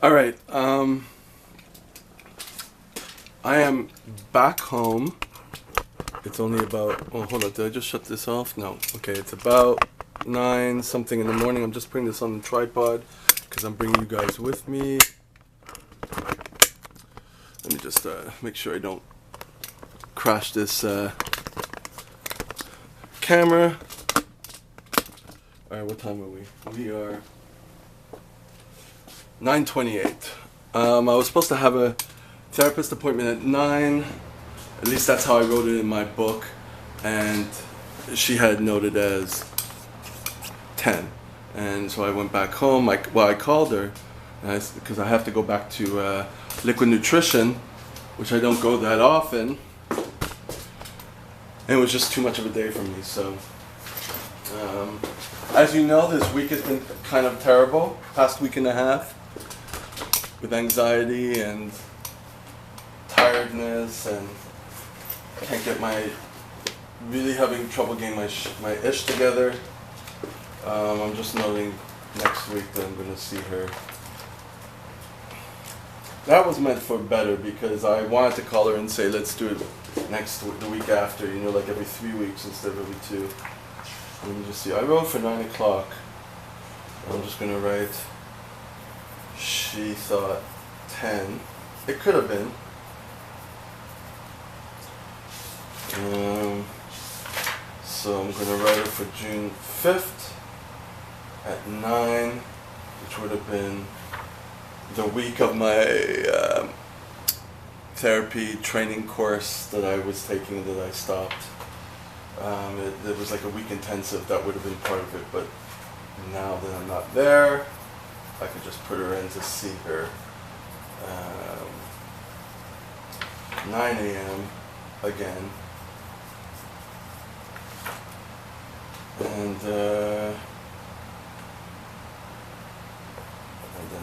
All right. I am back home. It's only about. Oh, hold on. Did I just shut this off? No. Okay. It's about 9 something in the morning. I'm just putting this on the tripod because I'm bringing you guys with me. Let me just make sure I don't crash this camera. All right. What time are we? We are 9:28. I was supposed to have a therapist appointment at 9. At least that's how I wrote it in my book, and she had noted as 10. And so I went back home. I called her because I have to go back to Liquid Nutrition, which I don't go that often. And it was just too much of a day for me. So, as you know, this week has been kind of terrible. Past week and a half, with anxiety and tiredness, and can't get really having trouble getting my ish together. I'm just noting next week that I'm going to see her. That was meant for better because I wanted to call her and say let's do it the week after, like every 3 weeks instead of every 2. Let me just see. I wrote for 9 o'clock. I'm just going to write, she thought 10. It could have been. So I'm going to write it for June 5th at 9, which would have been the week of my therapy training course that I was taking that I stopped. It was like a week intensive. That would have been part of it, but now that I'm not there, I could just put her in to see her. 9 a.m. again. And then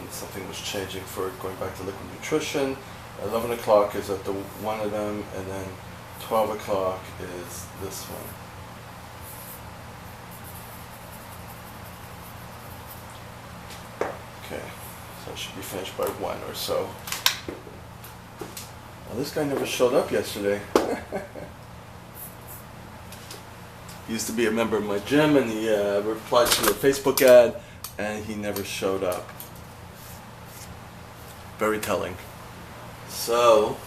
something was changing for going back to Liquid Nutrition. 11 o'clock is at the one of them, and then 12 o'clock is this one. Okay, so I should be finished by 1 or so. Well, this guy never showed up yesterday. He used to be a member of my gym, and he replied to a Facebook ad, and he never showed up. Very telling. So,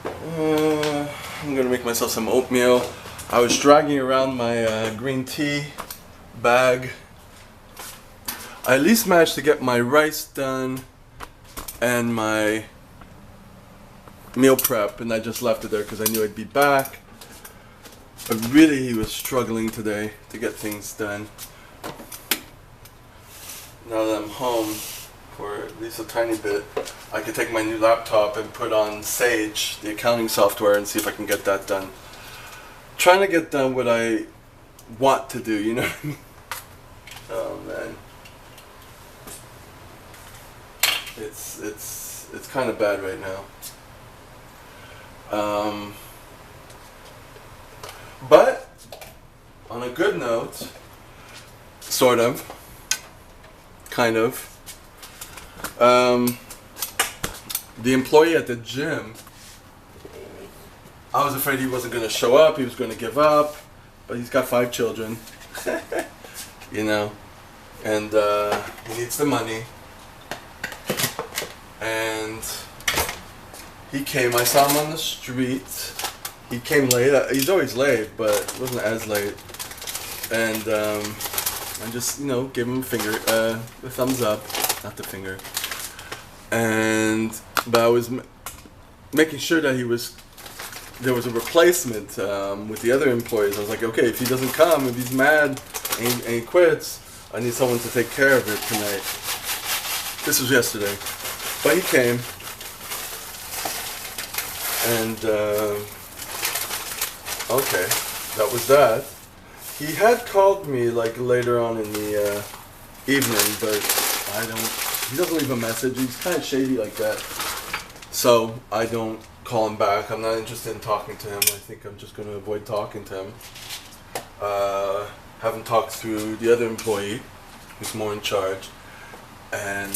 I'm going to make myself some oatmeal. I was dragging around my green tea bag. I at least managed to get my rice done and my meal prep, and I just left it there because I knew I'd be back. But really, he was struggling today to get things done. Now that I'm home for at least a tiny bit, I could take my new laptop and put on Sage, the accounting software, and see if I can get that done. Trying to get done what I want to do, you know what I mean? Oh man. It's kind of bad right now. But on a good note, sort of, kind of, the employee at the gym, I was afraid he wasn't going to show up, he was going to give up, but he's got 5 children, and he needs the money, and he came. I saw him on the street. He came late. He's always late, but it wasn't as late. And I just, gave him a thumbs up, not the finger. But I was making sure that there was a replacement with the other employees. I was like, okay, if he doesn't come, if he's mad and he quits, I need someone to take care of it tonight. This was yesterday. But he came. And, okay, that was that. He had called me, later on in the evening, but he doesn't leave a message. He's kind of shady like that. So, I don't call him back. I'm not interested in talking to him. I think I'm just going to avoid talking to him. have him talk through the other employee who's more in charge, and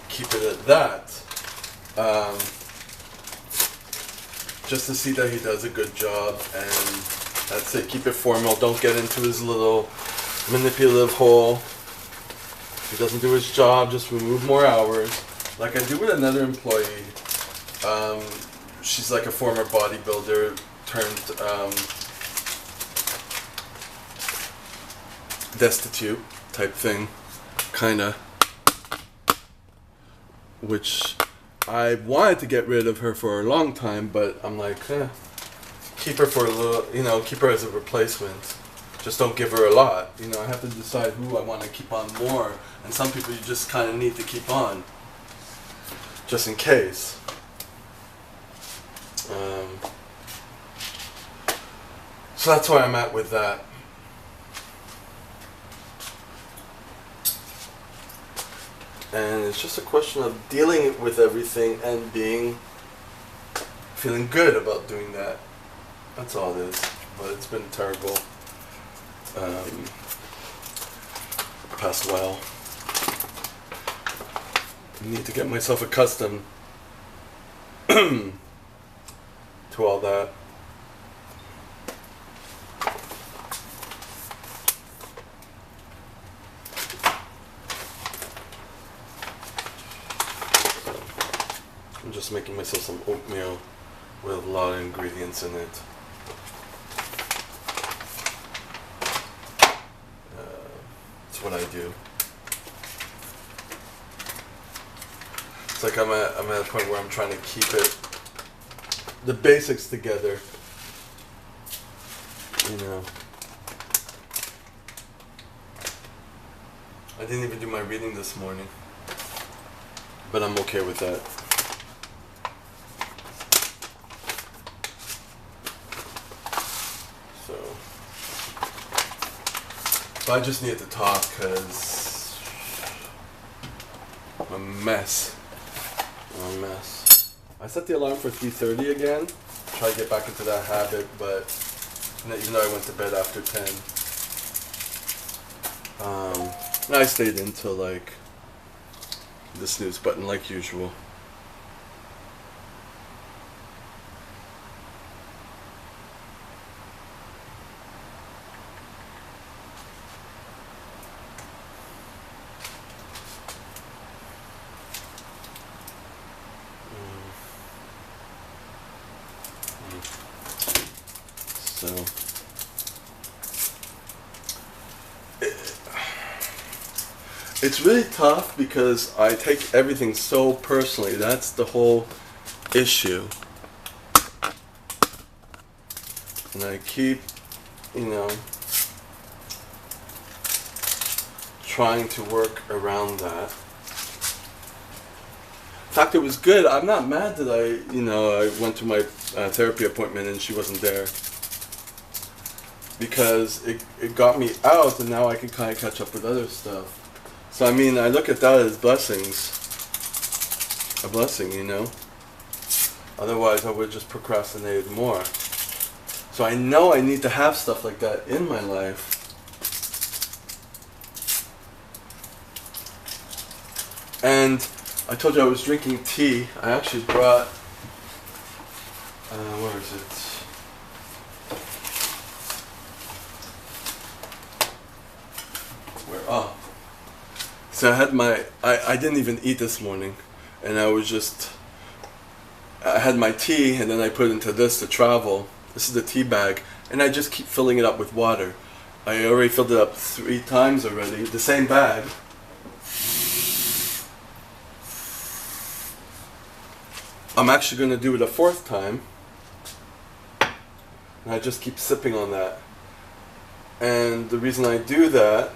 keep it at that. Just to see that he does a good job, and that's it. Keep it formal. Don't get into his little manipulative hole. If he doesn't do his job, just remove more hours. Like I do with another employee. She's like a former bodybuilder turned destitute type thing, kinda. Which I wanted to get rid of her for a long time, but I'm like, keep her for a little, keep her as a replacement. Just don't give her a lot. I have to decide who I want to keep on more, and some people you just kind of need to keep on, just in case. So that's where I'm at with that. And it's just a question of dealing with everything and feeling good about doing that. That's all it is. But it's been terrible. Past while. I need to get myself accustomed to all that. I'm just making myself some oatmeal with a lot of ingredients in it. That's what I do. It's like I'm at a point where I'm trying to keep the basics together. I didn't even do my reading this morning, but I'm okay with that. So I just needed to talk because I'm a mess. I set the alarm for 3:30 again. Try to get back into that habit, but even though I went to bed after 10, I stayed until like the snooze button like usual. So it's really tough because I take everything so personally. That's the whole issue. And I keep, trying to work around that. In fact, it was good. I'm not mad that I went to my therapy appointment and she wasn't there. Because it got me out, and now I can kind of catch up with other stuff. So I look at that as blessings. A blessing, Otherwise I would have just procrastinated more. So I know I need to have stuff like that in my life. And I told you I was drinking tea. I actually brought, where is it? So I had I didn't even eat this morning, and I had my tea, and then I put into this to travel. This is the tea bag, and I just keep filling it up with water. I already filled it up 3 times already, the same bag. I'm actually going to do it a 4th time, and I just keep sipping on that. And the reason I do that,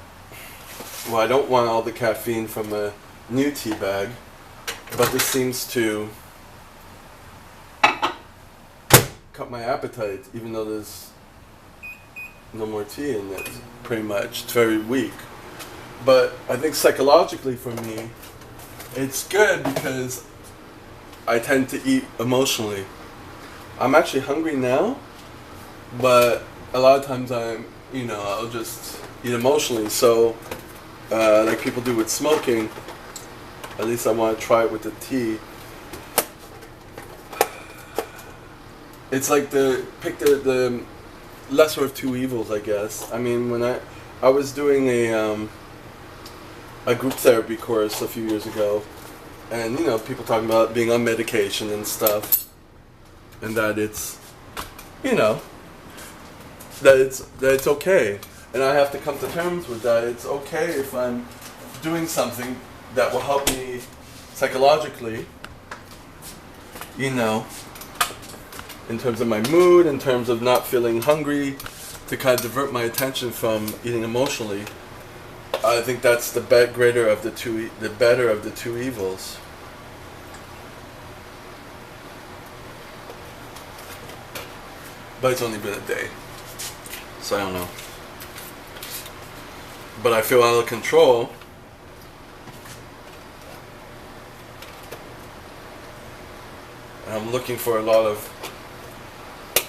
I don't want all the caffeine from a new tea bag, but this seems to cut my appetite, even though there's no more tea in it, pretty much. It's very weak. But I think psychologically for me, it's good because I tend to eat emotionally. I'm actually hungry now, but a lot of times you know, I'll just eat emotionally. So, like people do with smoking, at least I want to try it with the tea. It's like pick the lesser of two evils, I guess. I mean, when I was doing a group therapy course a few years ago, and you know, people talking about being on medication and stuff, and that it's, you know, that it's okay, and I have to come to terms with that. It's okay if I'm doing something that will help me psychologically, you know, in terms of my mood, in terms of not feeling hungry, to kind of divert my attention from eating emotionally. I think that's the better of the two evils. But it's only been a day, so I don't know. But I feel out of control. And I'm looking for a lot of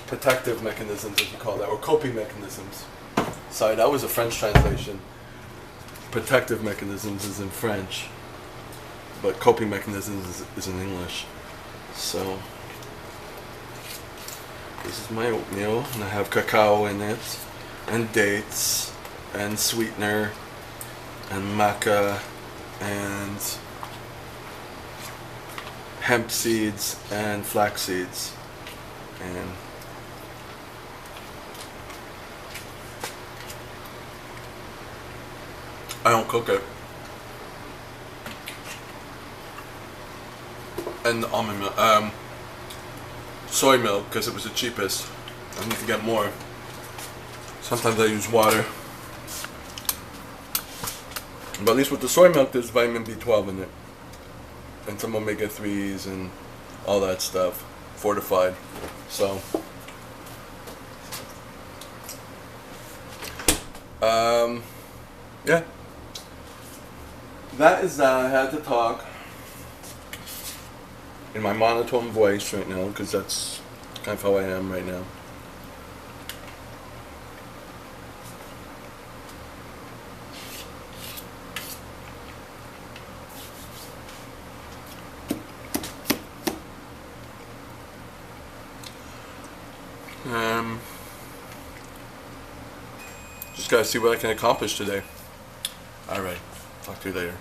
protective mechanisms, as you call that, or coping mechanisms. Sorry, that was a French translation. Protective mechanisms is in French, but coping mechanisms is in English. So, this is my oatmeal, and I have cacao in it, and dates, and sweetener, and maca, and hemp seeds, and flax seeds, and I don't cook it. And almond milk, soy milk, because it was the cheapest. I need to get more. Sometimes I use water. But at least with the soy milk, there's vitamin B12 in it. And some omega-3s and all that stuff. Fortified. So, yeah. That is that. I had to talk in my monotone voice right now, because that's kind of how I am right now. Just gotta see what I can accomplish today. Alright, talk to you later.